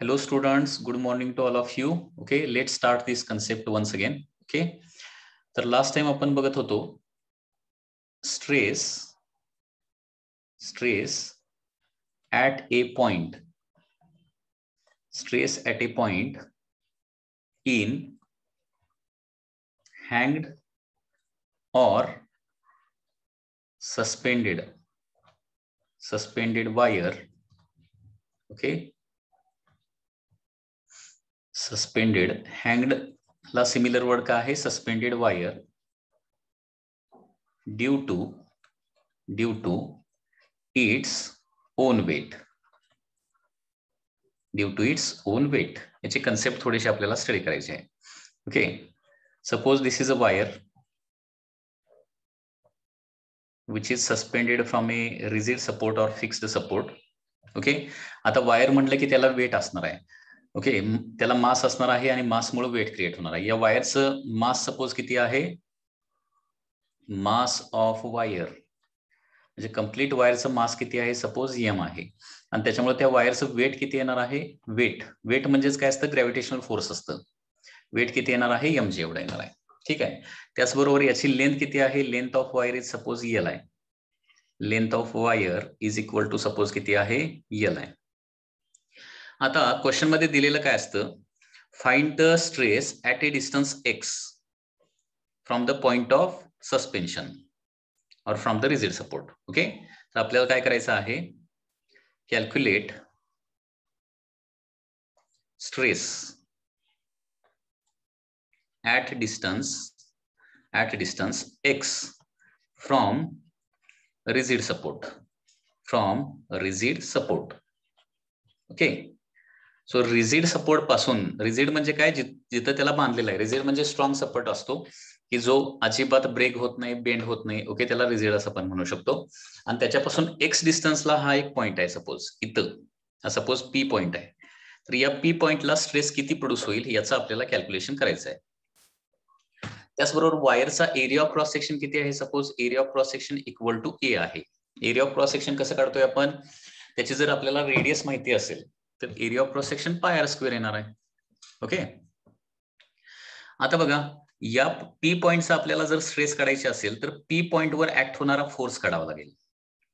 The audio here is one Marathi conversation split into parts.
Hello students, good morning to all of you. Okay, let's start this concept once again. Okay, तर last time आपण बघत होतो stress at a point, stress at a point in hanged or suspended wire. Okay, suspended, hanged ला सिमिलर वर्ड का आहे suspended wire due to its own weight. Due to its own weight याची कन्सेप्ट थोडीशी आपल्याला स्टडी करायची आहे. Okay, suppose this is a wire which is suspended from a rigid support or fixed support. Okay, आता वायर म्हटलं की त्याला वेट असणार आहे. ओके, त्याला मास असणार आहे आणि मासमुळे वेट क्रिएट होणार आहे. या वायरचं मास सपोज किती आहे, मास ऑफ वायर म्हणजे कंप्लीट वायरचं मास किती आहे, सपोज एम आहे, आणि त्याच्यामुळे त्या वायरचं वेट किती येणार आहे, वेट म्हणजेच काय असतं, ग्रॅव्हिटेशनल फोर्स असतं. वेट किती येणार आहे, mg एवढा येणार आहे. ठीक आहे, त्याचबरोबर याची लेंथ किती आहे, length of wire is suppose L आहे. Length of wire is equal to suppose किती आहे, एल आहे. आता क्वेश्चन मध्ये दिलेलं काय असतं, find the stress at a distance x from the point of suspension और from the rigid support. Okay, तर आपल्याला काय करायचं आहे, calculate stress at distance x from rigid support, okay. So rigid support पासून, रिजिड म्हणजे काय, जिथं त्याला बांधलेलं आहे. रिजिड म्हणजे स्ट्रॉंग सपोर्ट असतो की जो अजिबात ब्रेक होत नाही, बेंड होत नाही. ओके, त्याला रिजिड असं पण म्हणू शकतो. आणि त्याच्यापासून एक्स डिस्टन्सला हा एक पॉइंट आहे, सपोज इथं, सपोज पी पॉइंट आहे. तर या पी पॉइंटला स्ट्रेस किती प्रोड्यूस होईल याचं आपल्याला कॅल्क्युलेशन करायचं आहे. त्याचबरोबर वायरचा एरिया ऑफ क्रॉस सेक्शन किती आहे, suppose area of cross section equal to A आहे. एरिया ऑफ क्रॉस सेक्शन कसं काढतोय आपण, त्याची जर आपल्याला रेडियस माहिती असेल तर area of cross section pi R square येणार आहे. ओके, आता बघा, या पी पॉइंटचा आपल्याला जर स्ट्रेस काढायचे असेल तर पी पॉइंटवर ऍक्ट होणारा फोर्स काढावा लागेल.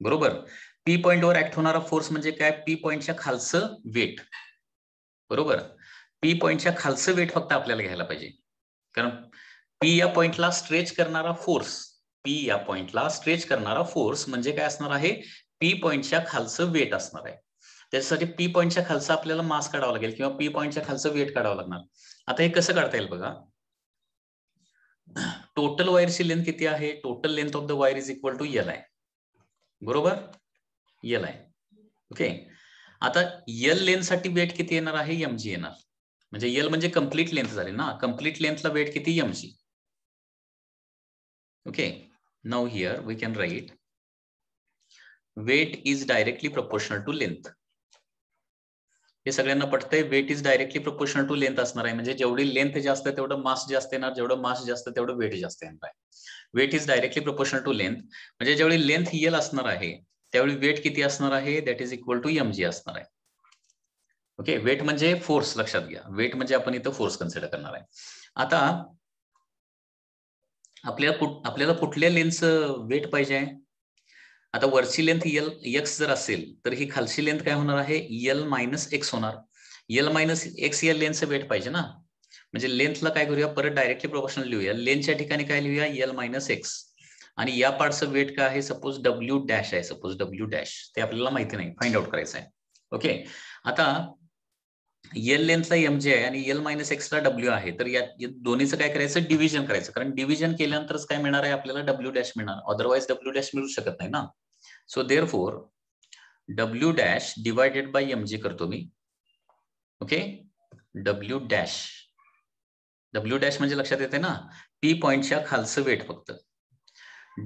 बरोबर, पी पॉइंटवर ऍक्ट होणारा फोर्स म्हणजे काय, पी पॉइंटच्या खालचं वेट. बरोबर, पी पॉइंटच्या खालचं वेट फक्त आपल्याला घ्यायला पाहिजे, कारण पी या पॉइंटला स्ट्रेच करणारा फोर्स, म्हणजे काय असणार आहे, पी पॉइंटच्या खालचं वेट असणार आहे. त्याच्यासाठी पी पॉइंटच्या खालचं आपल्याला मास काढावं लागेल किंवा पी पॉइंटच्या खालचं वेट काढावं लागणार. आता हे कसं काढता येईल बघा, टोटल वायरची लेंथ किती आहे, total length of the wire is equal to L आहे. बरोबर, एल आहे. ओके, आता एल लेंथ साठी वेट किती येणार आहे, mg येणार. म्हणजे एल म्हणजे कंप्लीट लेंथ झाली ना, कंप्लीट लेंथला वेट किती, mg. Okay, now here we can write weight is directly proportional to length. हे सगळ्यांना पटतंय, weight is directly proportional to length असणार आहे. म्हणजे जेवढी लेंथ जास्त तेवढं मास जास्त येणार, जेवढं मास जास्त तेवढं वेट जास्त येणार आहे. Weight is directly proportional to length, म्हणजे जेवढी लेंथ एल असणार आहे त्यावेळी वेट किती असणार आहे, that is equal to mg असणार आहे. ओके, वेट म्हणजे फोर्स, लक्षात घ्या, वेट म्हणजे आपण इथं फोर्स कन्सिडर करणार आहे. आता आपल्याला कुठल्या लेंथचं वेट पाहिजे आहे, आता वरची लेंथ एल एक्स जर असेल तर ही खालची लेंथ काय होणार आहे, एल मायनस एक्स होणार. एल मायनस एक्स या लेंथचं वेट पाहिजे ना, म्हणजे लेंथला काय करूया, परत डायरेक्टली प्रोपोर्शनल लिहूया. लेंथच्या ठिकाणी काय लिहूया, एल मायनस एक्स, आणि या पार्टचं वेट काय आहे, सपोज डब्ल्यू डॅश आहे, सपोज डब्ल्यू डॅश, ते आपल्याला माहिती नाही, फाइंड आउट करायचं आहे. ओके, आता एल लेंथला mg आहे आणि एल मायनस एक्सला डब्ल्यू आहे, तर या दोन्हीचं काय करायचं, डिव्हिजन करायचं, कारण डिव्हिजन केल्यानंतरच काय मिळणार आहे आपल्याला, डब्ल्यू डॅश मिळणार, अदरवाइज डब्ल्यू डॅश मिळू शकत नाही ना. So therefore W dash divided by mg करतो मी. ओके, डब्ल्यू डॅश म्हणजे लक्षात येते ना, पी पॉइंटच्या खालचं वेट फक्त.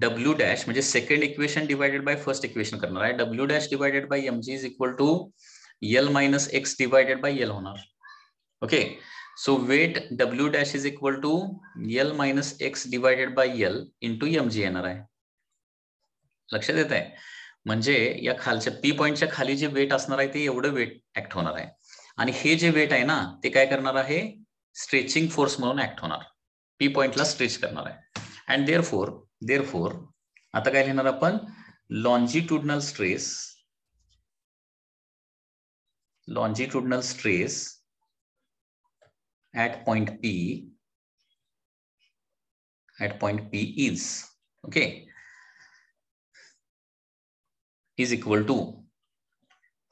डब्ल्यू डॅश म्हणजे second equation divided by first equation करणार आहे. W dash divided by mg is equal to L minus x divided by L होणार. Okay, so weight W dash is equal to L minus x divided by L into mg येणार आहे. लक्षात येत आहे, म्हणजे या खालच्या पी पॉइंटच्या खाली जे वेट असणार आहे ते एवढं वेट ऍक्ट होणार आहे. आणि हे जे वेट आहे ना ते काय करणार आहे, स्ट्रेचिंग फोर्स म्हणून ऍक्ट होणार, पी पॉइंटला स्ट्रेच करणार आहे. अँड देअरफोर आता काय लिहिणार आपण, longitudinal stress at point P is okay is equal to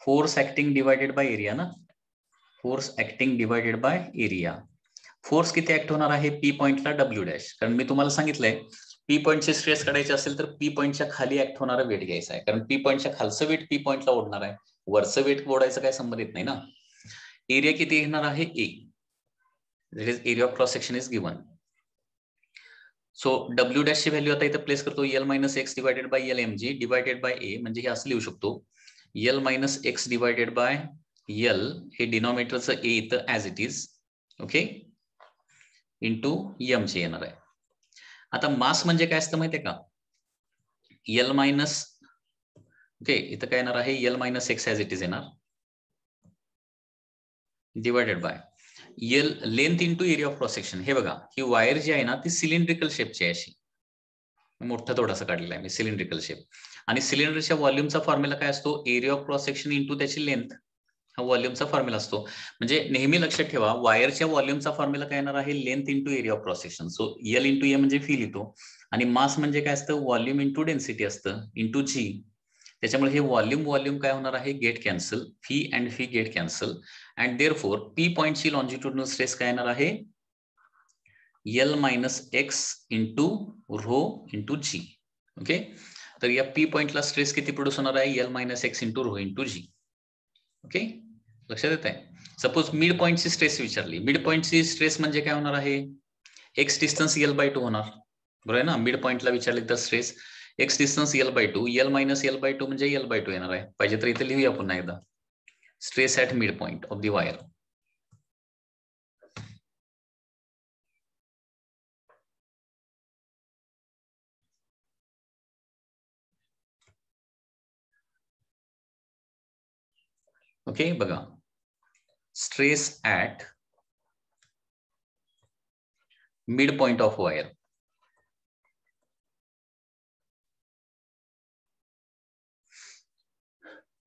force acting divided by area ना, force acting divided by area. Force किती ऍक्ट होणार आहे पी पॉइंटला, डब्ल्यू डॅश. कारण मी तुम्हाला सांगितलंय पी पॉइंटचे स्ट्रेस काढायचे असेल तर पी पॉइंटच्या खाली ऍक्ट होणारा वेट घ्यायचा आहे, कारण पी पॉइंटच्या खालचं वेट पी पॉइंटला ओढणार आहे, वरचं वेट ओढायचं काय संबंध येत नाही ना. एरिया किती घेणार आहे, A, that is area of cross section is given. So W dash ची व्हॅल्यू आता इथे प्लेस करतो, L minus x divided by L M G divided by A, म्हणजे हे असं लिहू शकतो L minus x divided by L, हे डिनॉमिनेटरचं ए इथं as it is, okay, into M चे येणार आहे. आता मास म्हणजे काय असतं माहितीये का, एल मायनस, ओके, इथं काय येणार आहे L minus x as it is येणार divided by L length into area of cross section. हे बघा ही वायर जी आहे ना ती सिलेंड्रिकल शेपची आहे, अशी मोठा थोडासा काढलेला आहे मी, सिलेंड्रिकल शेप. आणि सिलेंडरच्या व्हॉल्यूमचा फॉर्म्युला काय असतो, area of cross section into त्याची लेंथ, हा व्हॉल्यूमचा फॉर्म्युला असतो. म्हणजे नेहमी लक्षात ठेवा वायरच्या व्हॉल्यूमचा फॉर्म्युला काय येणार आहे, length into area of cross section. So L into A म्हणजे फी लिहितो, आणि मास म्हणजे काय असतं, व्हॉल्यूम इंटू डेन्सिटी असतं, इंटू जी. त्याच्यामुळे हे व्हॉल्यूम काय होणार आहे, गेट कॅन्सल, फी अँड फी get cancel. And therefore P पॉइंटची लॉन्जिट्युडनल स्ट्रेस काय येणार आहे, L minus x into rho into G. Okay, तर या पी पॉइंटला स्ट्रेस किती प्रोड्यूस होणार आहे, L minus x into rho into G. Okay, लक्षात येत आहे. सपोज मिड पॉइंटची स्ट्रेस विचारली, मिड पॉइंटची स्ट्रेस म्हणजे काय होणार आहे, एक्स डिस्टन्स एल बाय 2 होणार, बरोबर आहे ना. मिड पॉइंटला विचारले तर stress x distance L by 2, L minus L by 2 म्हणजे एल बाय 2 येणार आहे. पाहिजे तर इथे लिहूया पुन्हा एकदा, stress at mid point of the wire. Okay, बघा stress at mid point of wire.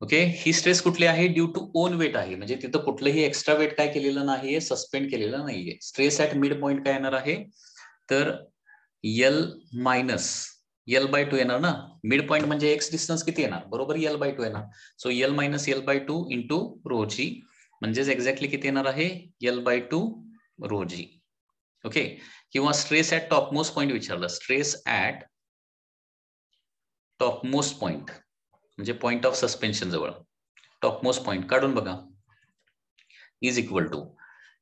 Okay, ही स्ट्रेस कुठली आहे, ड्यू टू ओन वेट आहे, म्हणजे तिथं कुठलंही एक्स्ट्रा वेट काय केलेलं नाहीये, सस्पेंड केलेलं नाहीये. स्ट्रेस ऍट मिड पॉइंट काय येणार आहे, तर एल मायनस एल बाय 2 येणार ना. मिड पॉइंट म्हणजे एक्स डिस्टन्स किती येणार, बरोबर एल बाय 2 येणार. So L minus L by 2 into rho G, म्हणजेच एक्झॅक्टली किती येणार आहे, L by 2 rho G. Okay, किंवा स्ट्रेस ऍट टॉपमोस्ट पॉइंट विचारलं, स्ट्रेस ऍट टॉपमोस्ट पॉइंट म्हणजे पॉइंट ऑफ सस्पेन्शन जवळ, टॉपमोस्ट पॉइंट काढून बघा, is equal to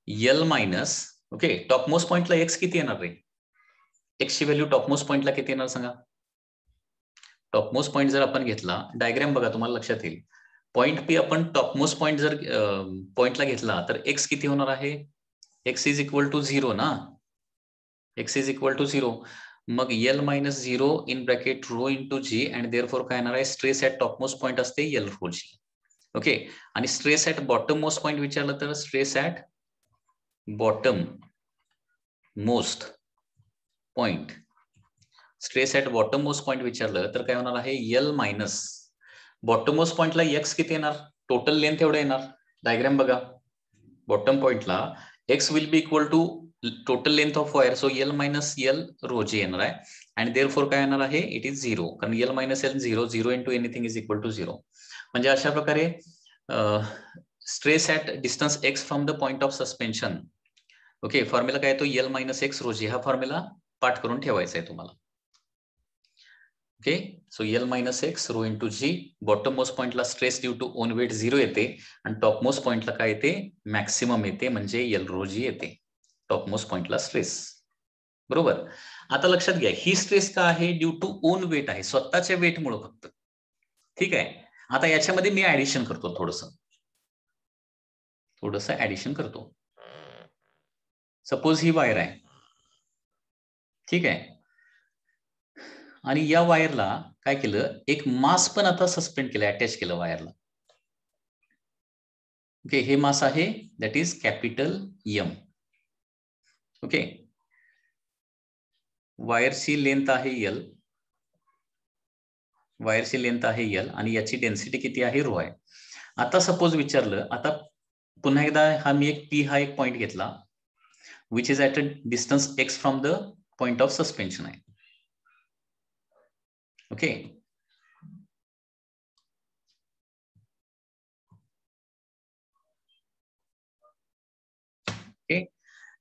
L minus, okay, topmost पॉइंटला एक्स किती येणार रे, एक्स ची व्हॅल्यू टॉपमोस्ट पॉइंटला किती येणार सांगा. टॉपमोस्ट पॉइंट जर आपण घेतला, डायग्राम बघा तुम्हाला लक्षात येईल, पॉइंट पी आपण टॉपमोस्ट पॉइंट जर पॉइंटला घेतला तर एक्स किती होणार आहे, एक्स इज इक्वल टू 0 ना, एक्स इज इक्वल टू 0. मग L minus 0 in bracket rho into G, and therefore काय येणार आहे, स्ट्रेस ऍट टॉपमोस्ट पॉइंट असते एल रो जी. ओके, आणि stress at bottom most point विचारलं तर stress at bottom most point, stress at bottom most point विचारलं तर काय होणार आहे, एल मायनस बॉटम मोस्ट पॉइंटला एक्स किती येणार, टोटल लेंथ एवढं येणार. डायग्राम बघा, बॉटम पॉइंटला x will be equal to total length of wire, so L minus L rho G येणार आहे. आणि देअरफॉर काय येणार आहे, इट इज 0, कारण L minus L 0, 0 into anything is equal to 0. म्हणजे अशा प्रकारे stress at distance x from the point of suspension, okay, formula काय येतो, L minus x rho G, हा फॉर्म्युला पाठ करून ठेवायचा आहे तुम्हाला. Okay, so L minus x rho into G, bottom most पॉइंटला stress due to own weight 0 येते, आणि टॉप मोस्ट पॉइंटला काय येते, मॅक्सिमम येते, म्हणजे एल रो जी येते, टॉप मोस्ट पॉइंटला स्ट्रेस. बरोबर. आता लक्षात घ्या, ही स्ट्रेस का आहे, ड्यू टू ओन वेट आहे, स्वतःच्या वेटमुळे फक्त. ठीक आहे, आता याच्यामध्ये मी ऍडिशन करतो, थोडस ऍडिशन करतो. सपोज ही वायर आहे, ठीक आहे, आणि या वायरला काय केलं, एक मास पण आता सस्पेंड केलं, अटॅच केलं वायरला. ओके, हे मास आहे that is capital M. Okay, वायरची लेंथ आहे एल, वायरची लेंथ आहे एल आणि याची डेन्सिटी किती आहे रो आहे. आता सपोज विचारलं, आता पुन्हा एकदा हा मी एक पी हा एक पॉइंट घेतला which is at a distance x from the point of suspension आहे. ओके, ओके,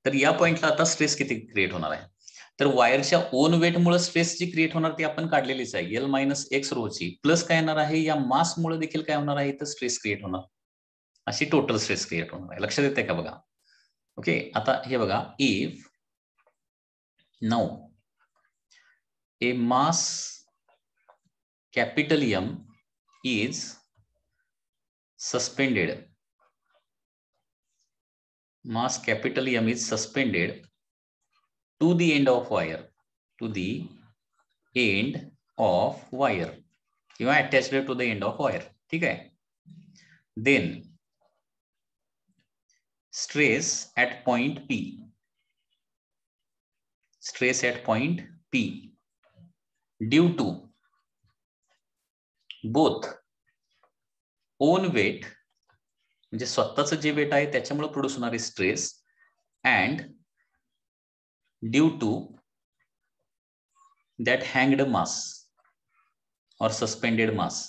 तर या पॉइंटला आता स्ट्रेस किती क्रिएट होणार आहे, तर वायरच्या ओन वेटमुळे स्ट्रेस जी क्रिएट होणार ती आपण काढलेलीच आहे, एल मायनस एक्स रोची प्लस काय येणार आहे, या मासमुळे देखील काय होणार आहे तर स्ट्रेस क्रिएट होणार, अशी टोटल स्ट्रेस क्रिएट होणार आहे. लक्षात येते का बघा. ओके, आता हे बघा, if now A mass capital M is suspended, mass capital M is suspended to the end of wire, to the end of wire किंवा attached to the end of wire. ठीक आहे, then stress at point P, stress at point P due to both own weight म्हणजे स्वतःच जे वेट आहे त्याच्यामुळे प्रोड्यूस होणारी stress and due to that हँगड मास और सस्पेंडेड मास,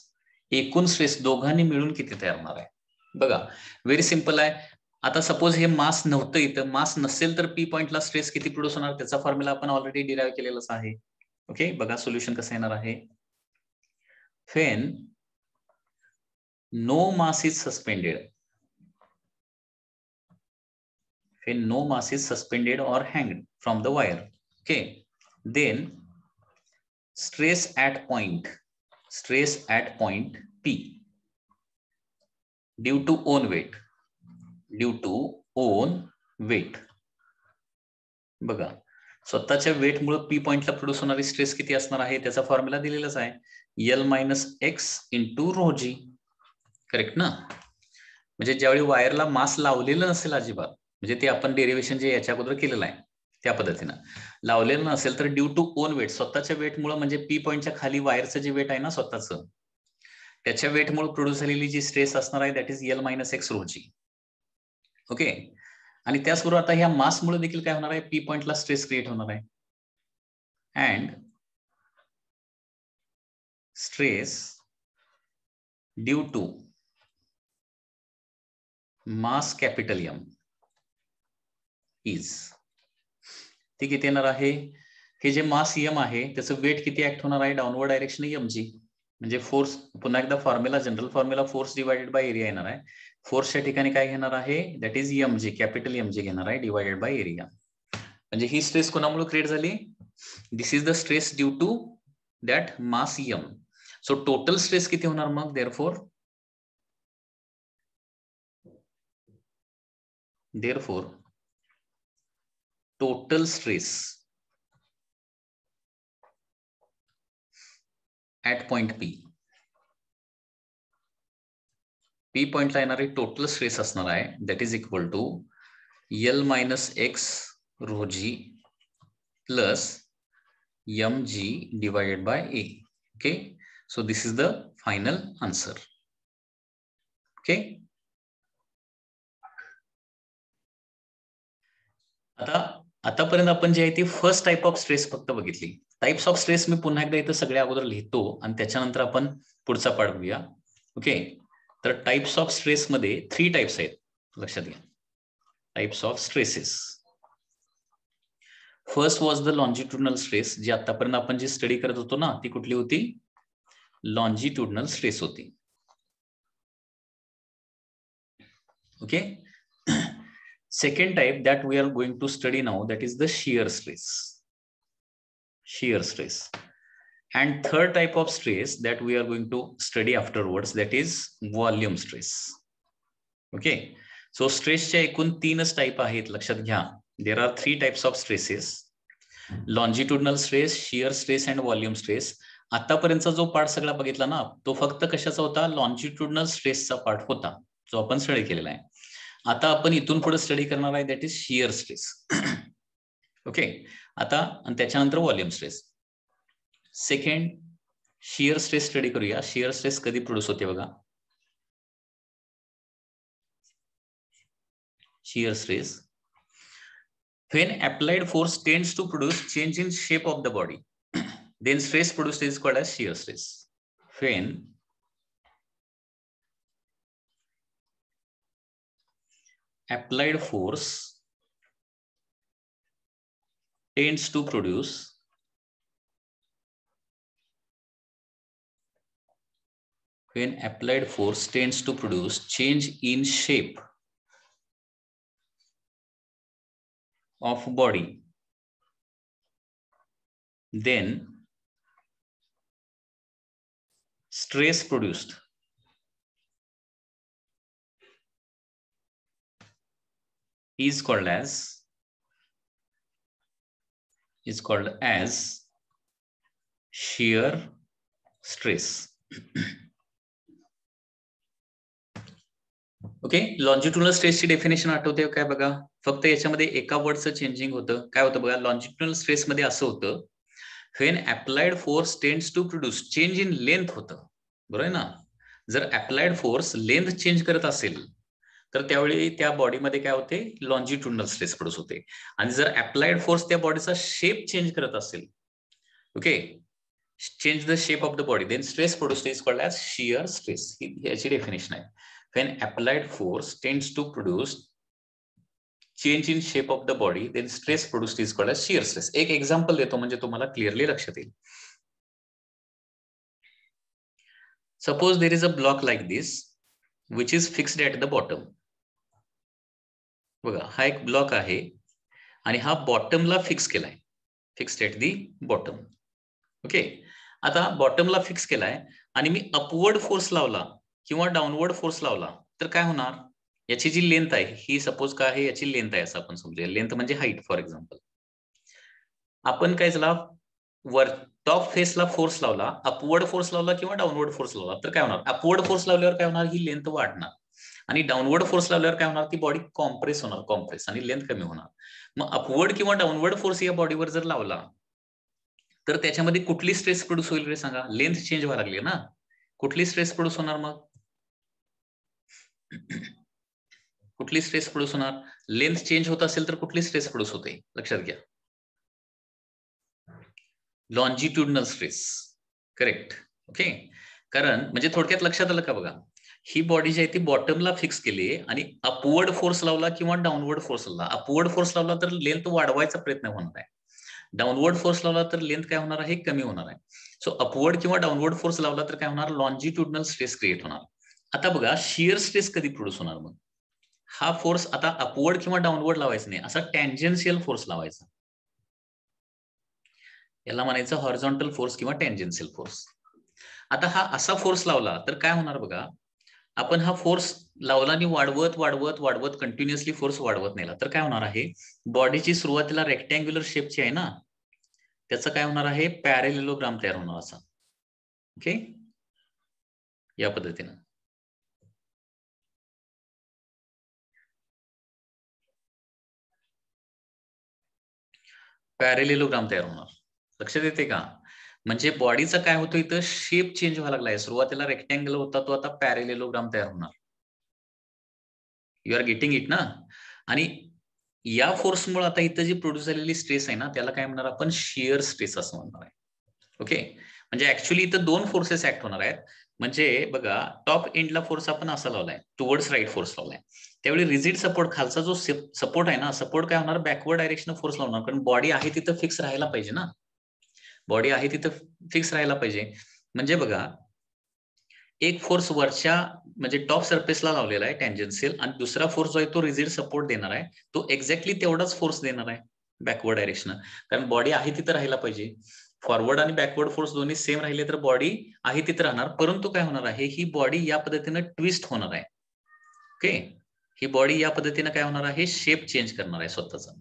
एकूण स्ट्रेस दोघांनी मिळून किती तयार होणार आहे. बघा, व्हेरी सिंपल आहे. आता सपोज हे मास नव्हतं इथं, मास नसेल तर पी पॉइंटला स्ट्रेस किती प्रोड्यूस होणार त्याचा फॉर्म्युला आपण ऑलरेडी डिराईव्ह केलेलाच आहे. ओके, बघा सोल्युशन कसं येणार आहे. When no mass is suspended, when no mass is suspended or hanged from the wire, okay, then stress at point P due to own weight, बघा स्वतःच्या वेटमुळे पी पॉइंटला प्रोड्यूस होणारी स्ट्रेस किती असणार आहे त्याचा फॉर्म्युला दिलेलाच आहे, L minus x into rho G. Correct ना, म्हणजे ज्यावेळी वायरला मास लावलेलं नसेल अजिबात, म्हणजे ते आपण डेरिव्हेशन जे याच्या अगोदर केलेलं आहे त्या पद्धतीनं लावलेलं नसेल तर ड्यू टू ओन वेट, स्वतःच्या वेटमुळे म्हणजे पी पॉइंटच्या खाली वायरचं जे वेट आहे ना स्वतःचं, त्याच्या वेटमुळे प्रोड्यूस झालेली जी स्ट्रेस असणार आहे that is L minus x रोची. ओके, आणि त्याचबरोबर आता ह्या मासमुळे देखील काय होणार आहे, पी पॉइंटला स्ट्रेस क्रिएट होणार आहे and stress due to mass capital M is, ती किती येणार आहे, हे जे मास एम आहे त्याचं वेट किती ऍक्ट होणार आहे डाऊनवर्ड डायरेक्शन एम जी, म्हणजे फोर्स, पुन्हा एकदा formula general formula force divided by area येणार आहे. फोर्सच्या ठिकाणी काय घेणार आहे that is M G, capital M G घेणार आहे डिवायडेड बाय एरिया. म्हणजे ही स्ट्रेस कोणामुळे क्रिएट झाली, this is the stress due to that mass M. So total stress किती होणार मग, therefore total stress at point P पॉइंटला येणारी टोटल स्ट्रेस असणार आहे that is equal to L minus x rho G plus M G divided by A. Okay, so this is the final answer. Okay, आता आतापर्यंत आपण जे आहे ती फर्स्ट टाइप ऑफ स्ट्रेस फक्त बघितली. टाइप्स ऑफ स्ट्रेस मी पुन्हा एकदा इथं सगळ्या अगोदर लिहितो आणि त्याच्यानंतर आपण पुढचा पार्ट बघूया. ओके, तर टाइप्स ऑफ स्ट्रेस मध्ये 3 टाइप्स आहेत, लक्षात घ्या. Types of stresses, first was the longitudinal stress, जी आतापर्यंत आपण जी स्टडी करत होतो ना ती कुठली होती, लॉन्जिट्युडनल स्ट्रेस होती. Okay, second type that we are going to study now, that is the shear stress. And third type of stress that we are going to study afterwards, that is volume stress. Okay, so stress च्या एकूण 3च टाइप आहेत, लक्षात घ्या. There are 3 types of stresses, longitudinal stress, shear stress and volume stress. आतापर्यंतचा जो पार्ट सगळा बघितला ना तो फक्त कशाचा होता, लॉन्जिट्युडनल स्ट्रेसचा पार्ट होता. जो आपण स्टडी केलेला आहे. आता आपण इथून पुढे स्टडी करणार आहे that is shear stress. Okay, आता त्याच्यानंतर volume stress. Second shear stress study करूया. शियर स्ट्रेस कधी प्रोड्यूस होते बघा. Shear stress when applied force tends to produce change in shape of the body, then stress produced is called as shear stress. When applied force tends to produce change in shape of body, then stress produced is called as shear stress. Okay, longitudinal स्ट्रेसची डेफिनेशन आठवते काय बघा. फक्त याच्यामध्ये एका वर्डचं चेंजिंग होतं. काय होतं बघा, लॉन्जिट्युडनल स्ट्रेस मध्ये असं होतं when applied force tends to produce change in length होतं. बरोबर आहे ना. जर अप्लाइड फोर्स लेंथ चेंज करत असेल तर त्यावेळी त्या बॉडीमध्ये काय होते, लॉन्जिट्युडनल स्ट्रेस प्रोड्यूस होते. आणि जर अप्लाइड फोर्स त्या बॉडीचा शेप चेंज करत असेल, okay, change the shape of the body, then stress produced is called as shear stress. ही याची डेफिनेशन आहे. When applied force tends to produce change in shape of the body, then stress produced is called as shear stress. एक एक्झाम्पल देतो म्हणजे तुम्हाला क्लिअरली लक्षात येईल. Suppose there is a block like this which is fixed at the bottom. बघा, हा एक ब्लॉक आहे आणि हा बॉटमला फिक्स केलाय, fixed at the bottom. Okay, आता बॉटमला फिक्स केलाय आणि मी अपवर्ड फोर्स लावला किंवा डाऊनवर्ड फोर्स लावला तर काय होणार, याची जी लेंथ आहे ही सपोज काय आहे, याची लेंथ आहे असं आपण समजूया. लेंथ म्हणजे हाईट. फॉर एक्झाम्पल आपण काय झाला, वर टॉप फेसला फोर्स लावला, अपवर्ड फोर्स लावला किंवा डाऊनवर्ड फोर्स लावला तर काय होणार, अपवर्ड फोर्स लावल्यावर काय होणार, ही लेंथ वाढणार आणि डाऊनवर्ड फोर्स लावल्यावर काय होणार, ती बॉडी कॉम्प्रेस होणार, कॉम्प्रेस, आणि लेंथ कमी होणार. मग अपवर्ड किंवा डाऊनवर्ड फोर्स या बॉडीवर जर लावला तर त्याच्यामध्ये कुठली स्ट्रेस प्रोड्यूस होईल रे सांगा. लेंथ चेंज व्हायला लागली ना, कुठली स्ट्रेस प्रोड्यूस होणार, मग कुठली स्ट्रेस प्रोड्यूस होणार. लेंथ चेंज होत असेल तर कुठली स्ट्रेस प्रोड्यूस होते, लक्षात घ्या, लॉन्जिट्युडनल स्ट्रेस. करेक्ट. ओके, कारण म्हणजे थोडक्यात लक्षात आलं का बघा, ही बॉडी जी आहे ती बॉटमला फिक्स केली आणि अपवर्ड फोर्स लावला किंवा डाऊनवर्ड फोर्स लावला. अपवर्ड फोर्स लावला तर लेंथ वाढवायचा प्रयत्न होणार आहे, डाऊनवर्ड फोर्स लावला तर लेंथ काय होणार आहे, कमी होणार आहे. सो अपवर्ड किंवा डाऊनवर्ड फोर्स लावला तर काय होणार, लॉन्जिट्युडनल स्ट्रेस क्रिएट होणार. आता बघा, शियर स्ट्रेस कधी प्रोड्यूस होणार, मग हा फोर्स आता अपवर्ड किंवा डाऊनवर्ड लावायचा नाही, असा टँजेन्शियल फोर्स लावायचा. याला म्हणायचं हॉरिझॉन्टल फोर्स किंवा टँजेन्शियल फोर्स. आता हा असा फोर्स लावला तर काय होणार बघा, आपण हा फोर्स लावला आणि वाढवत वाढवत वाढवत कंटिन्युअसली फोर्स वाढवत नेला तर काय होणार आहे, बॉडीची सुरुवातीला रेक्टँग्युलर शेपची आहे ना, त्याचं काय होणार आहे, पॅरेलेलोग्राम तयार होणार असा. ओके, या पद्धतीनं. पॅरेलेलोग्राम तयार होणार, लक्षात येते का. म्हणजे बॉडीचा काय होतं, इथं शेप चेंज व्हायला लागलाय. सुरुवातीला रेक्टँगल होता तो आता पॅरेलेलोग्राम तयार होणार. यू आर गेटिंग इट ना. आणि या फोर्समुळे आता इथं जी प्रोड्यूस झालेली स्ट्रेस आहे ना, त्याला काय म्हणणार आपण, शियर स्ट्रेस असं म्हणणार आहे. ओके, म्हणजे ऍक्च्युअली इथं दोन फोर्सेस ऍक्ट होणार आहेत. म्हणजे बघा, टॉप एंडला फोर्स आपण असा लावलाय, टुवर्ड्स राईट फोर्स लावलाय, त्यावेळी रिजिड सपोर्ट, खालचा जो सपोर्ट आहे ना, सपोर्ट काय होणार, बॅकवर्ड डायरेक्शन फोर्स लावणार, कारण बॉडी आहे तिथं फिक्स राहायला पाहिजे ना, बॉडी आहे तिथं फिक्स राहायला पाहिजे. म्हणजे बघा, एक फोर्स वरच्या म्हणजे टॉप सरफेसला लावलेला आहे टँजेन्शियल, आणि दुसरा फोर्स जो आहे तो रिजिड सपोर्ट देणार आहे, तो एक्झॅक्टली तेवढाच फोर्स देणार आहे बॅकवर्ड डायरेक्शन, कारण बॉडी आहे तिथं राहायला पाहिजे. फॉरवर्ड आणि बॅकवर्ड फोर्स दोन्ही सेम राहिले तर बॉडी आहे तिथं राहणार. परंतु काय होणार आहे, ही बॉडी या पद्धतीनं ट्विस्ट होणार आहे. ओके, ही बॉडी या पद्धतीनं काय होणार आहे, शेप चेंज करणार आहे स्वतःचा.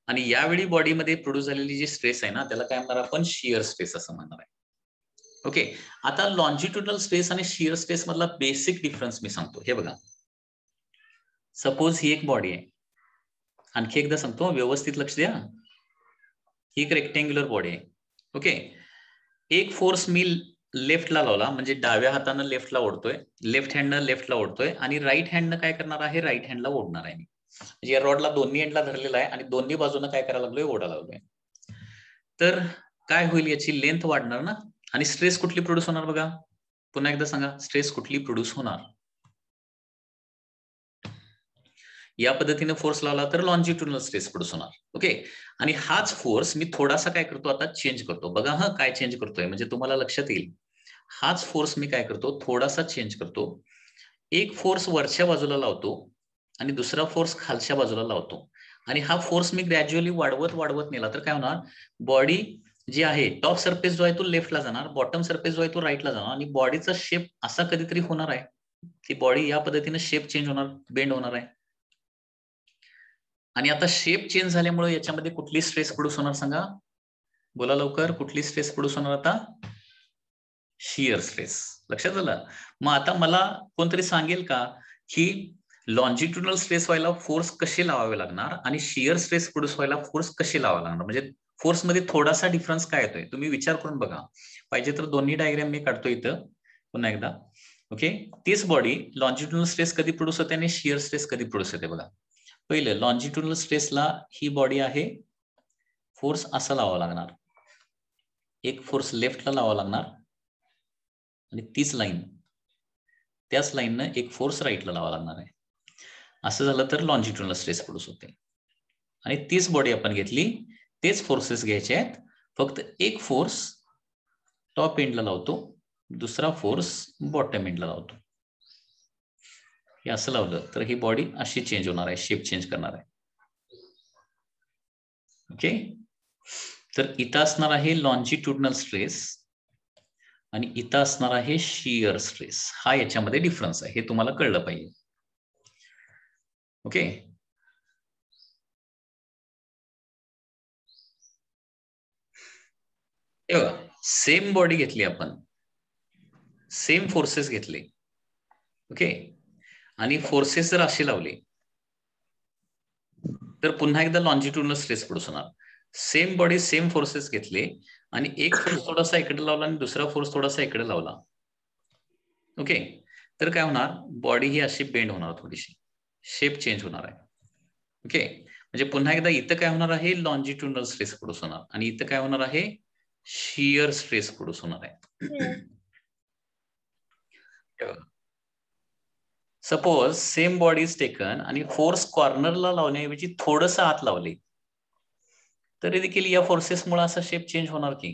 आणि यावेळी बॉडीमध्ये प्रोड्यूस झालेली जी स्ट्रेस आहे ना, त्याला काय म्हणणार आपण, शियर स्ट्रेस असं म्हणणार आहे. ओके, आता लॉन्जिट्युडनल स्ट्रेस आणि शियर स्ट्रेस मधला बेसिक डिफरन्स मी सांगतो. हे बघा, सपोज ही एक बॉडी आहे. आणखी एकदा सांगतो, व्यवस्थित लक्ष द्या. ही एक रेक्टेंग्युलर बॉडी आहे. ओके, एक फोर्स मी लेफ्टला लावला, म्हणजे डाव्या हातानं लेफ्टला ओढतोय, लेफ्ट हँडनं लेफ्टला ओढतोय, आणि राईट हँडनं काय करणार आहे, राईट हँडला ओढणार आहे. म्हणजे या रॉडला दोन्ही एंडला धरलेला आहे आणि दोन्ही बाजूनं काय करायला लागलोय, ओढायला लागलोय. तर काय होईल, याची लेंथ वाढणार ना, आणि स्ट्रेस कुठली प्रोड्यूस होणार बघा. पुन्हा एकदा सांगा, स्ट्रेस कुठली प्रोड्यूस होणार. या पद्धतीने फोर्स लावला तर लॉन्जिट्युडनल स्ट्रेस प्रोड्यूस होणार. ओके, आणि हाच फोर्स मी थोडासा काय करतो, आता चेंज करतो. बघा हा काय चेंज करतोय, म्हणजे तुम्हाला लक्षात येईल. हाच फोर्स मी काय करतो, थोडासा चेंज करतो. एक फोर्स वरच्या बाजूला लावतो आणि दुसरा फोर्स खालच्या बाजूला लावतो, आणि हा फोर्स मी ग्रॅज्युअली वाढवत वाढवत नेला तर काय होणार, बॉडी जी आहे, टॉप सरफेस जो आहे तो लेफ्टला जाणार, बॉटम सरफेस जो आहे तो राईटला जाणार, आणि बॉडीचा शेप असा कधीतरी होणार आहे की बॉडी या पद्धतीने शेप चेंज होणार, बेंड होणार आहे. आणि आता शेप चेंज झाल्यामुळे याच्यामध्ये कुठली स्ट्रेस प्रोड्यूस होणार सांगा, बोला लवकर, कुठली स्ट्रेस प्रोड्यूस होणार आता, शियर स्ट्रेस. लक्षात आलं. मग आता मला कोणतरी सांगेल का की लॉन्जिट्युडनल स्ट्रेस व्हायला फोर्स कसे लावावे लागणार आणि शियर स्ट्रेस प्रोड्यूस व्हायला फोर्स कसे लावावे लागणार, म्हणजे फोर्स मध्ये थोडासा डिफरन्स काय येतोय, तुम्ही विचार करून बघा. पाहिजे तर दोन्ही डायग्राम मी काढतो इथं पुन्हा एकदा. ओके, तीच बॉडी लॉन्जिट्युडनल स्ट्रेस कधी प्रोड्यूस होते आणि शियर स्ट्रेस कधी प्रोड्यूस होते बघा. पहिलं लॉन्जिट्युडनल स्ट्रेसला ही बॉडी आहे, फोर्स असा लावावा लागणार, एक फोर्स लेफ्टला लावावा लागणार, आणि तीच लाईन, त्याच लाईननं एक फोर्स राईटला लावावा लागणार आहे. असं झालं तर लॉन्जिट्युडनल स्ट्रेस प्रोड्यूस होते. आणि तीच बॉडी आपण घेतली, तेच फोर्सेस घ्यायचे आहेत, फक्त एक फोर्स टॉप एंडला लावतो, दुसरा फोर्स बॉटम एंडला लावतो. हे असं लावलं तर ही बॉडी अशी चेंज होणार आहे, शेप चेंज करणार आहे. ओके, तर इथं असणार आहे लॉन्जिट्युडनल स्ट्रेस आणि इथं असणार आहे शियर स्ट्रेस. हा याच्यामध्ये डिफरन्स आहे, हे तुम्हाला कळलं पाहिजे. ओके, सेम बॉडी घेतली आपण, सेम फोर्सेस घेतले. ओके, आणि फोर्सेस जर असे लावले तर पुन्हा एकदा लॉन्जिट्युडनल स्ट्रेस प्रोड्यूस होणार. सेम बॉडी सेम फोर्सेस घेतले आणि एक फोर्स थोडासा इकडे लावला आणि दुसरा फोर्स थोडासा इकडे लावला. ओके, तर काय होणार, बॉडी ही अशी बेंड होणार, थोडीशी शेप चेंज होणार आहे. ओके, म्हणजे पुन्हा एकदा इथं काय होणार आहे, लॉन्जिट्युडनल स्ट्रेस प्रोड्यूस होणार, आणि इथं काय होणार आहे, शियर स्ट्रेस प्रोड्यूस होणार आहे. Suppose same body is taken आणि फोर्स कॉर्नरला लावण्याऐवजी थोडंसं आत लावले, तरी देखील या फोर्सेसमुळे असा शेप चेंज होणार की.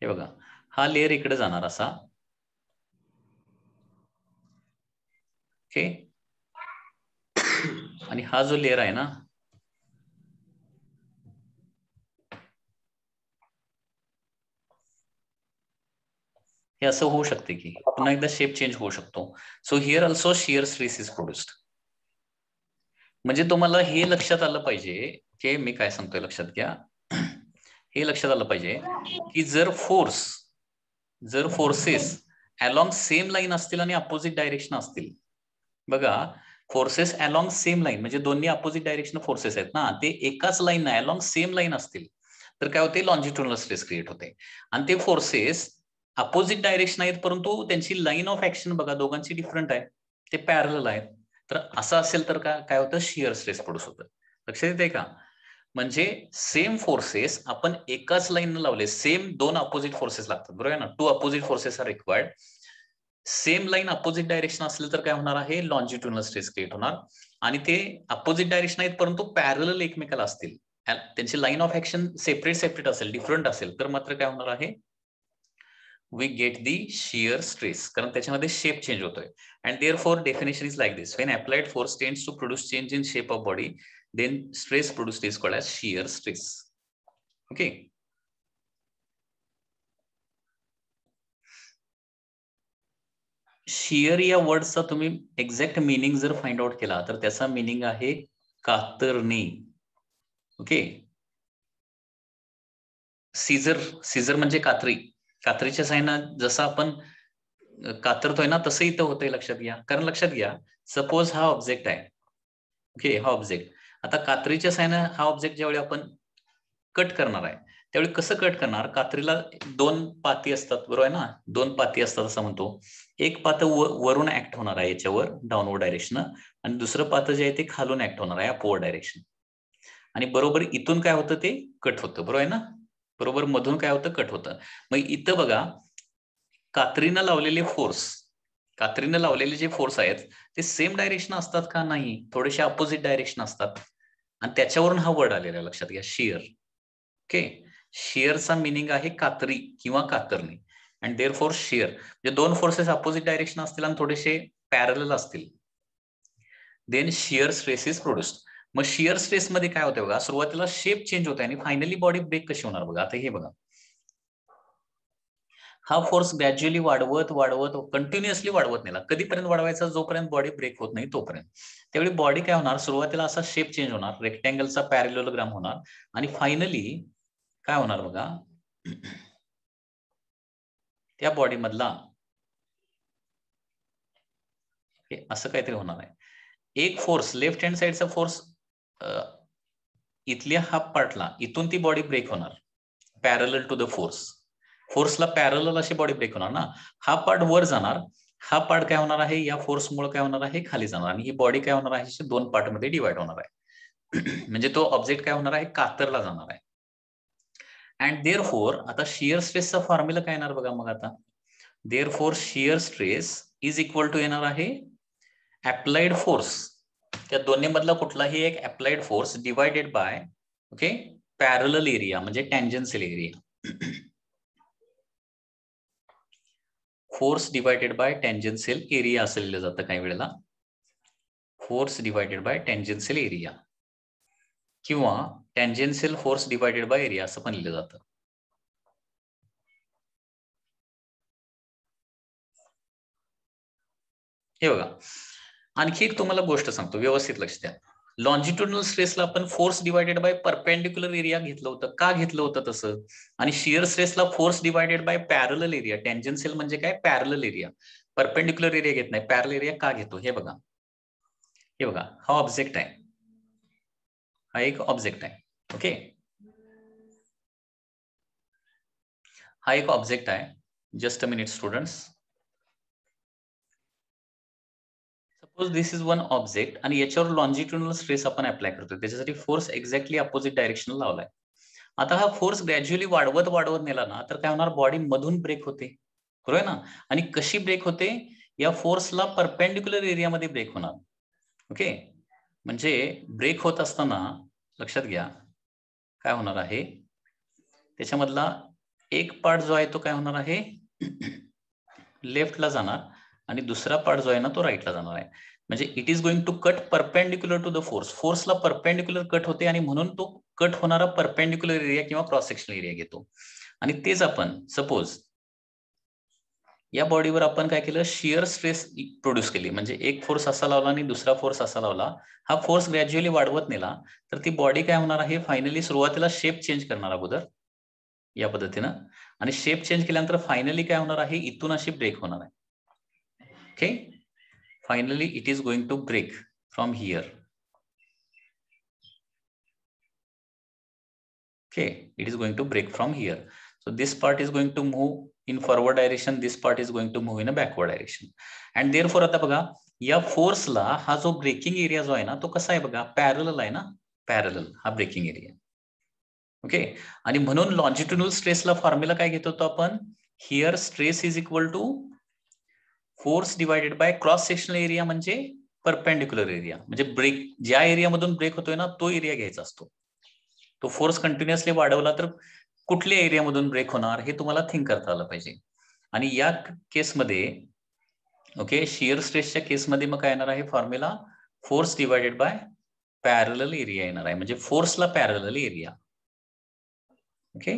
हे बघा, हा लेअर इकडे जाणार असा. ओके, आणि हा जो लेअर आहे ना, हे असं होऊ शकते की पुन्हा एकदा शेप चेंज होऊ शकतो. So here also shear stress is produced. म्हणजे तुम्हाला हे लक्षात आलं पाहिजे की मी काय सांगतोय, लक्षात घ्या. हे लक्षात आलं पाहिजे की जर फोर्सेस अलॉंग सेम लाईन असतील आणि अपोजिट डायरेक्शन असतील, बघा फोर्सेस अलॉंग सेम लाईन म्हणजे दोन्ही अपोजिट डायरेक्शन फोर्सेस आहेत ना, ते एकाच लाईन नाही, अलॉंग सेम लाईन असतील तर काय होते, लॉन्जिट्युडनल स्ट्रेस क्रिएट होते. आणि ते फोर्सेस अपोजिट डायरेक्शन आहेत, परंतु त्यांची लाईन ऑफ ऍक्शन बघा दोघांची डिफरंट आहे, ते पॅरलल आहेत. तर असं असेल तर काय होतं, शियर स्ट्रेस प्रोड्यूस होतं. लक्षात येते का? म्हणजे सेम फोर्सेस आपण एकाच लाईन लावले, सेम दोन अपोजिट फोर्सेस लागतात, बरोबर आहे ना, 2 opposite forces are required. Same line opposite direction असेल तर काय होणार आहे, लॉन्जिट्युडनल स्ट्रेस क्रिएट होणार. आणि ते अपोजिट डायरेक्शन आहेत परंतु पॅरलल एकमेकाला असतील, त्यांची लाईन ऑफ ऍक्शन सेपरेट असेल, डिफरंट असेल, तर मात्र काय होणार आहे, we get the shear stress, कारण त्याच्यामध्ये शेप चेंज होतोय. and therefore definition is like this: when applied force tends to produce change in shape of body, then stress produced is called as shear stress. okay, shear या वर्डचा तुम्ही एक्झॅक्ट मिनिंग जर फाइंड आउट केला तर त्याचा मिनिंग आहे कातरणे. ओके, सीझर म्हणजे कात्री, कात्रीच्या साह्यानं जसं आपण कातरतोय ना तसं इथं होतंय, लक्षात घ्या. कारण लक्षात घ्या, सपोज हा ऑब्जेक्ट आहे, ओके, हा ऑब्जेक्ट. आता कात्रीच्या साह्यानं हा ऑब्जेक्ट ज्यावेळी आपण कट करणार आहे त्यावेळी कसं कट करणार, कात्रीला 2 पाती असतात, बरोबर आहे ना, 2 पाती असतात असं म्हणतो. एक पात वरून ऍक्ट होणार आहे याच्यावर डाऊनवर्ड डायरेक्शन, आणि दुसरं पात जे आहे ते खालून ऍक्ट होणार आहे अपवर्ड डायरेक्शन. आणि बरोबर इथून काय होतं ते कट होतं, बरोबर आहे ना, बरोबर मधून काय होतं कट होतं. मग इथं बघा, कात्रीनं लावलेले फोर्स, कात्रीनं लावलेले जे फोर्स आहेत ते सेम डायरेक्शन असतात का, नाही, थोडेसे अपोजिट डायरेक्शन असतात. आणि त्याच्यावरून हा वर्ड आलेला आहे, लक्षात घ्या, शिअर. ओके, शिअरचा मिनिंग आहे कातरी किंवा कातरणे. अँड देअर फोर शिअर म्हणजे 2 फोर्सेस अपोजिट डायरेक्शन असतील आणि थोडेसे पॅरलल असतील, then shear stress is produced. मग शिअर स्ट्रेस मध्ये काय होतं बघा, सुरुवातीला शेप चेंज होते आणि फायनली बॉडी ब्रेक कशी होणार बघा. आता हे बघा, हा फोर्स ग्रॅज्युअली वाढवत वाढवत कंटिन्युअसली वाढवत नेला. कधीपर्यंत वाढवायचा, जोपर्यंत बॉडी ब्रेक होत नाही तोपर्यंत. त्यावेळी बॉडी काय होणार, सुरुवातीला असा शेप चेंज होणार, रेक्टँगलचा पॅरेललोग्राम होणार, आणि फायनली काय होणार बघा, त्या बॉडी मधला असं काहीतरी होणार आहे. एक फोर्स, लेफ्ट हँड साइडचा फोर्स इथल्या हाफ पार्टला, इथून ती बॉडी ब्रेक होणार पॅरलल टू द फोर्स. फोर्सला पॅरलल अशी बॉडी ब्रेक होणार ना. हा पार्ट वर जाणार, हा पार्ट काय होणार आहे, या फोर्समुळे काय होणार आहे, खाली जाणार, आणि ही बॉडी काय होणार आहे, 2 पार्ट मध्ये डिवाइड होणार आहे. म्हणजे तो ऑब्जेक्ट काय होणार आहे, कातरला जाणार आहे. अँड देअर फोर, आता शिअर स्ट्रेसचा फॉर्म्युला काय येणार बघा. मग आता therefore shear stress is equal to येणार आहे अप्लाइड फोर्स, त्या दोन्ही मधला कुठलाही एक applied force divided by, okay, parallel area म्हणजे tangential area. Force divided by tangential area असं लिहिलं जातं काही वेळेला, force divided by tangential area, किंवा tangential force divided by area असं पण लिहिलं जातं. हे बघा, आणखी एक तुम्हाला गोष्ट सांगतो, व्यवस्थित लक्ष द्या. लॉन्जिट्युडनल स्ट्रेसला आपण force divided by perpendicular area घेतलं होतं. का घेतलं होतं तसं? आणि शिअर स्ट्रेसला force divided by parallel area. Tangential म्हणजे काय, पॅरलल एरिया. परपेंडिक्युलर एरिया घेत नाही, पॅरलल एरिया का घेतो हे बघा. हे बघा, हा ऑब्जेक्ट आहे, हा एक ऑब्जेक्ट आहे, ओके, हा एक ऑब्जेक्ट आहे. Just a minute students. Suppose this is one object आणि याच्यावर लॉन्जिट्युडनल स्ट्रेस आपण अप्लाय करतो. त्याच्यासाठी फोर्स एक्झॅक्टली अपोजिट डायरेक्शन लावलाय. आता हा फोर्स ग्रॅज्युअली वाढवत वाढवत नेला ना, तर काय होणार, बॉडी मधून ब्रेक होते, बरोबर ना. आणि कशी ब्रेक होते, या फोर्सला परपेंडिक्युलर एरियामध्ये ब्रेक होणार. ओके, म्हणजे ब्रेक होत असताना लक्षात घ्या काय होणार आहे, त्याच्यामधला एक पार्ट जो आहे तो काय होणार आहे, लेफ्टला जाणार, आणि दुसरा पार्ट जो आहे ना तो राईटला जाणार आहे. म्हणजे it is going to cut perpendicular to the force. फोर्सला परपेंडिक्युलर कट होते आणि म्हणून तो कट होणारा परपेंडिक्युलर एरिया किंवा क्रॉस सेक्शनल एरिया घेतो. आणि तेच आपण सपोज या बॉडीवर आपण काय केलं, शिअर स्ट्रेस प्रोड्यूस केली. म्हणजे एक फोर्स असा लावला आणि दुसरा फोर्स असा लावला, हा फोर्स ग्रॅज्युअली वाढवत नेला, तर ती बॉडी काय होणार आहे, फायनली सुरुवातीला शेप चेंज करणार अगोदर या पद्धतीनं, आणि शेप चेंज केल्यानंतर फायनली काय होणार आहे, इथून अशी ब्रेक होणार आहे. Okay, finally it is going to break from here. Okay, it is going to break from here. So this part is going to move in forward direction, this part is going to move in a backward direction. And therefore आता बघा, या फोर्सला हा जो ब्रेकिंग एरिया जो आहे ना तो कसा आहे बघा, पॅरलल आहे ना, पॅरलल हा ब्रेकिंग एरिया. ओके, आणि म्हणून लॉन्जिट्युडनल स्ट्रेसला फॉर्म्युला काय घेत होतो आपण, here stress is equal to force divided by cross sectional area म्हणजे परपेंडिक्युलर एरिया. म्हणजे ब्रेक ज्या एरियामधून ब्रेक होतोय ना तो एरिया घ्यायचा असतो. तो फोर्स कंटिन्युअसली वाढवला तर कुठल्या एरियामधून ब्रेक होणार हे तुम्हाला थिंक करता आलं पाहिजे. आणि या केसमध्ये ओके, शिअर स्ट्रेसच्या केसमध्ये मग काय येणार आहे formula, force divided by parallel area येणार आहे. म्हणजे फोर्सला पॅरलल एरिया. ओके,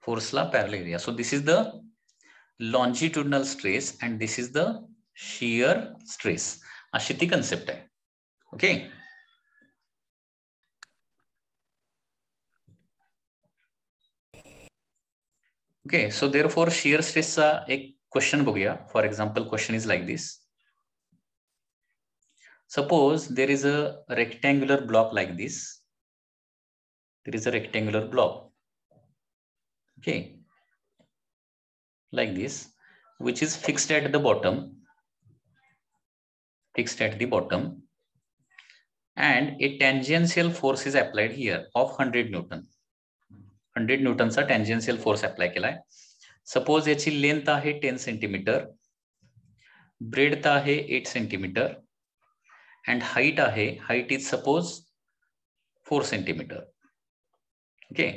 फोर्सला parallel area. So this is the longitudinal stress and this is the shear stress, अशी ती कन्सेप्ट आहे. Okay, okay, so therefore shear स्ट्रेसचा एक क्वेश्चन बघूया. For example question is like this. Suppose there is a rectangular block like this. There is a rectangular block, okay, like this, which is fixed at the bottom, and a tangential force is applied here of 100 Newton. 100 न्यूटनचा tangential force apply केलाय. सपोज याची लेंथ आहे 10 सेंटीमीटर, ब्रेडथ आहे 8 centimetre, and height is suppose 4 centimeter. Okay,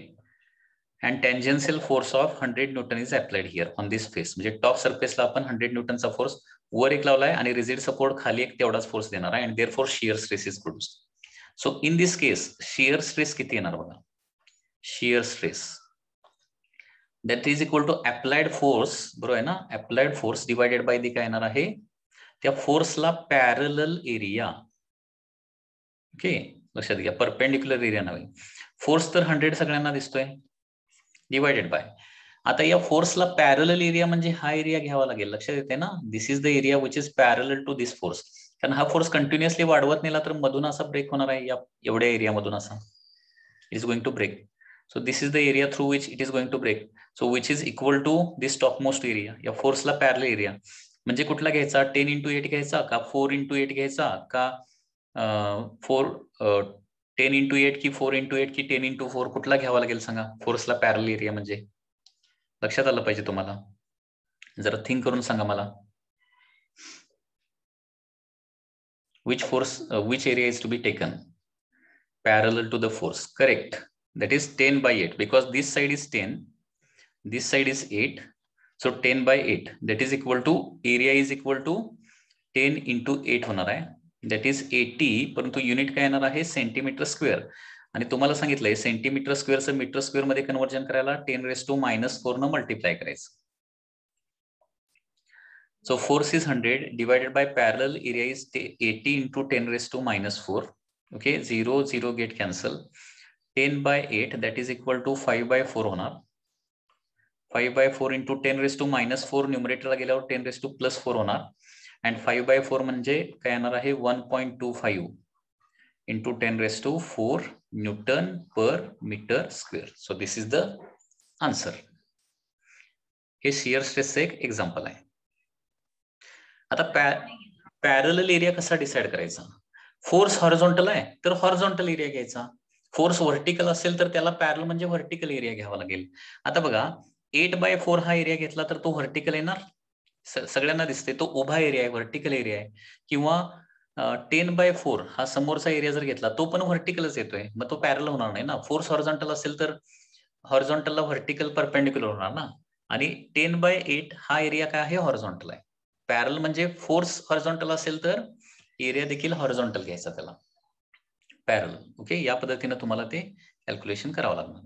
and tangential force of 100 Newton is applied here on this face. म्हणजे टॉप सरफेसला आपण 100 न्यूटनचा फोर्स वर एक लावलाय आणि रिजिड सपोर्ट खाली एक तेवढाच फोर्स देणार आहे, and therefore shear stress is produced. So in this case shear stress किती येणार बघा. shear stress that is equal to applied force, बरोबर आहे ना, applied force divided by the काय येणार आहे, त्या फोर्सला पॅरलल एरिया. ओके, लक्षात घ्या, परपेंडिक्युलर एरिया नव्हे. फोर्स तर 100 सगळ्यांना दिसतोय, डिवायडेड बाय, आता या फोर्सला पॅरलल एरिया म्हणजे हा एरिया घ्यावा लागेल. लक्षात येते ना, this is the area which is parallel to this force. कारण हा फोर्स कंटिन्युअसली वाढवत नेला तर मधून असा ब्रेक होणार आहे, या एवढ्या एरियामधून असा it is going to break. So this is the area through which it is going to break. So which is equal to this top most area. या फोर्सला पॅरलल एरिया म्हणजे कुठला घ्यायचा, 10 into 8 घ्यायचा का 4 into 8 घ्यायचा का 10 into 8 की 4 into 8 की 10 into 4, कुठला घ्यावा लागेल सांगा फोर्सला पॅरलल एरिया म्हणजे. लक्षात आलं पाहिजे तुम्हाला, जरा थिंक करून सांगा मला. which area is to be taken parallel to the force? Correct, that is 10 by 8 because this side is 10, this side is 8. So 10 by 8 that is equal to, area is equal to 10 into 8 होणार आहे, that is 80. परंतु युनिट काय येणार आहे, सेंटीमीटर स्क्वेअर. आणि तुम्हाला सांगितलंय सेंटीमीटर स्क्वेअरचं मीटर स्क्वेअर मध्ये कन्वर्जन करायला 10⁻⁻⁴ न मल्टिप्लाय करायचं. So force is 100 divided by parallel area is 80 into 10⁻⁻⁴. Okay, 0 0 get cancel. 10 by 8 that is equal to 5/4 होणार. 5/4 into 10⁻⁻⁴ न्यूमरेटरला गेल्यावर 10⁻+4 होणार. and 5/4 म्हणजे काय येणार आहे, 1.25 into 10⁻⁴ newton per metre square. So this is the answer. हे शियर स्ट्रेसचं एक एक्झाम्पल आहे. आता पॅरलल एरिया कसा डिसाइड करायचा. फोर्स हॉरिझॉन्टल आहे तर हॉरिझॉन्टल एरिया घ्यायचा. फोर्स व्हर्टिकल असेल तर त्याला पॅरल म्हणजे व्हर्टिकल एरिया घ्यावा लागेल. आता बघा 8/4 हा एरिया घेतला तर तो व्हर्टिकल येणार, सगळ्यांना दिसते तो उभा एरिया आहे, व्हर्टिकल एरिया आहे. किंवा 10/4 हा समोरचा एरिया जर घेतला तो पण व्हर्टिकलच येतोय, मग तो पॅरल होणार नाही ना. फोर्स हॉरिझॉन्टल असेल तर हॉरिझॉन्टलला व्हर्टिकल परपेंडिक्युलर होणार ना. आणि 10/8 हा एरिया काय आहे, हॉरिझॉन्टल आहे. पॅरल म्हणजे फोर्स हॉरिझॉन्टल असेल तर एरिया देखील हॉरिझॉन्टल घ्यायचा त्याला, पॅरल. ओके, या पद्धतीने तुम्हाला ते कॅल्क्युलेशन करावं लागणार.